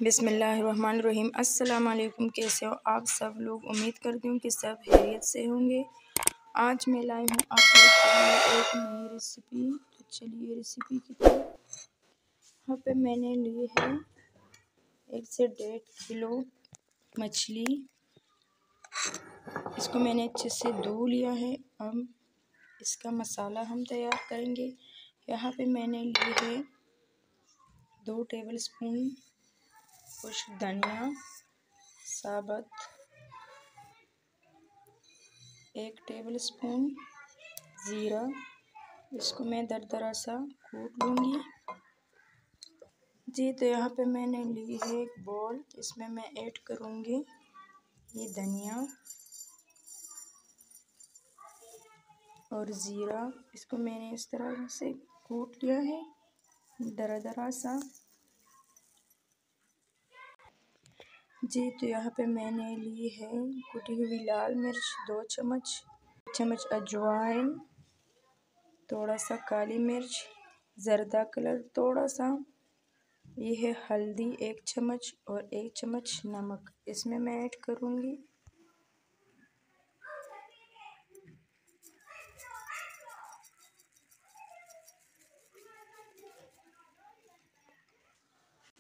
बिस्मिल्लाहिर्रहमानिर्रहीम। अस्सलाम वालेकुम। कैसे हो आप सब लोग? उम्मीद करती हूँ कि सब खैरियत से होंगे। आज मैं लाई हूँ आप लोग के लिए एक नई रेसिपी। तो चलिए रेसिपी की तरफ। यहाँ पे मैंने ली है 1 से 1.5 किलो मछली। इसको मैंने अच्छे से धो लिया है। अब इसका मसाला हम तैयार करेंगे। यहाँ पे मैंने ली है 2 टेबलस्पून कुछ धनिया साबुत, 1 टेबलस्पून ज़ीरा। इसको मैं दरदरा सा कूट लूँगी जी। तो यहाँ पे मैंने ली है एक बॉल, इसमें मैं ऐड करूँगी ये धनिया और ज़ीरा। इसको मैंने इस तरह से कूट लिया है दरदरा सा जी। तो यहाँ पे मैंने ली है कुटी हुई लाल मिर्च 2 चम्मच अजवाइन, थोड़ा सा काली मिर्च, ज़र्दा कलर थोड़ा सा, ये है हल्दी 1 चम्मच और 1 चम्मच नमक इसमें मैं ऐड करूँगी।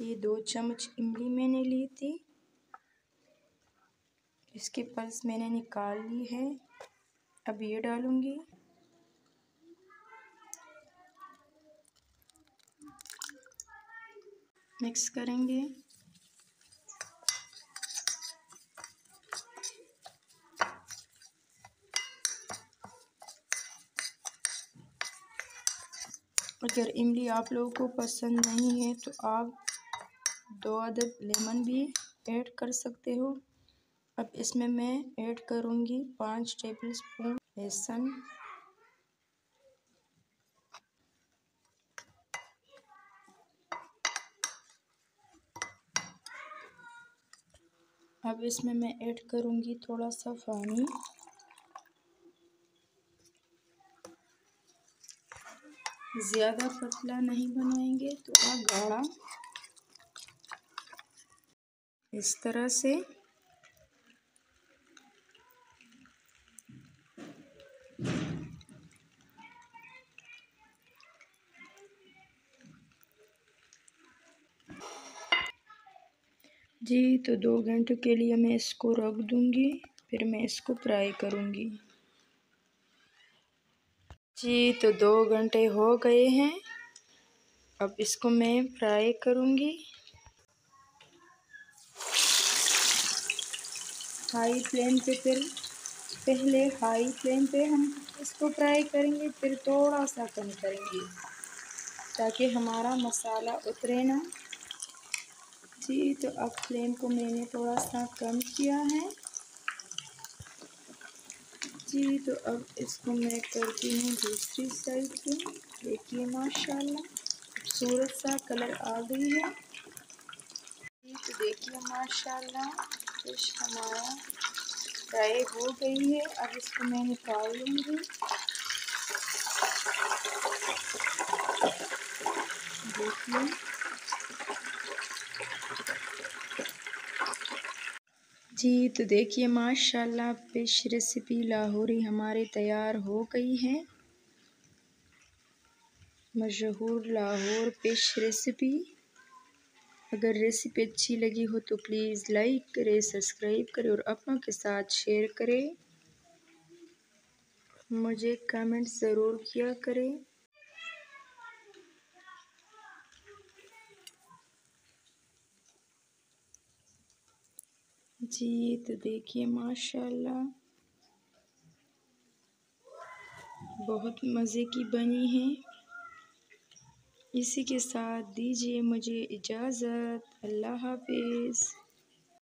ये 2 चम्मच इमली मैंने ली थी, इसके पल्स मैंने निकाल ली है। अब ये डालूँगी। मिक्स करेंगे। अगर इमली आप लोगों को पसंद नहीं है तो आप 2 अदद लेमन भी ऐड कर सकते हो। अब इसमें मैं ऐड करूँगी 5 टेबलस्पून बेसन, अब इसमें मैं ऐड करूँगी थोड़ा सा पानी। ज़्यादा पतला नहीं बनाएंगे, थोड़ा गाढ़ा इस तरह से। जी तो 2 घंटे के लिए मैं इसको रख दूँगी, फिर मैं इसको फ्राई करूँगी जी। तो 2 घंटे हो गए हैं, अब इसको मैं फ्राई करूँगी। हाई फ्लेम पे पहले हाई फ्लेम पे हम इसको फ्राई करेंगे, फिर थोड़ा सा कम करेंगे ताकि हमारा मसाला उतरे ना जी। तो अब फ्लेम को मैंने थोड़ा सा कम किया है जी। तो अब इसको मैं करती हूँ दूसरी साइड पे। देखिए माशाल्लाह खूबसूरत सा कलर आ गई है जी। तो देखिए माशाल्लाह फिश हमारा फ्राई हो गई है। अब इसको मैं निकाल लूँगी। देखिए जी। तो देखिए माशाल्लाह फिश रेसिपी लाहौरी हमारी तैयार हो गई है। मशहूर लाहौर फिश रेसिपी। अगर रेसिपी अच्छी लगी हो तो प्लीज़ लाइक करें, सब्सक्राइब करें और अपनों के साथ शेयर करें। मुझे कमेंट ज़रूर किया करें। जी तो देखिए माशाल्लाह बहुत मज़े की बनी है। इसी के साथ दीजिए मुझे इजाज़त। अल्लाह हाफ़िज़।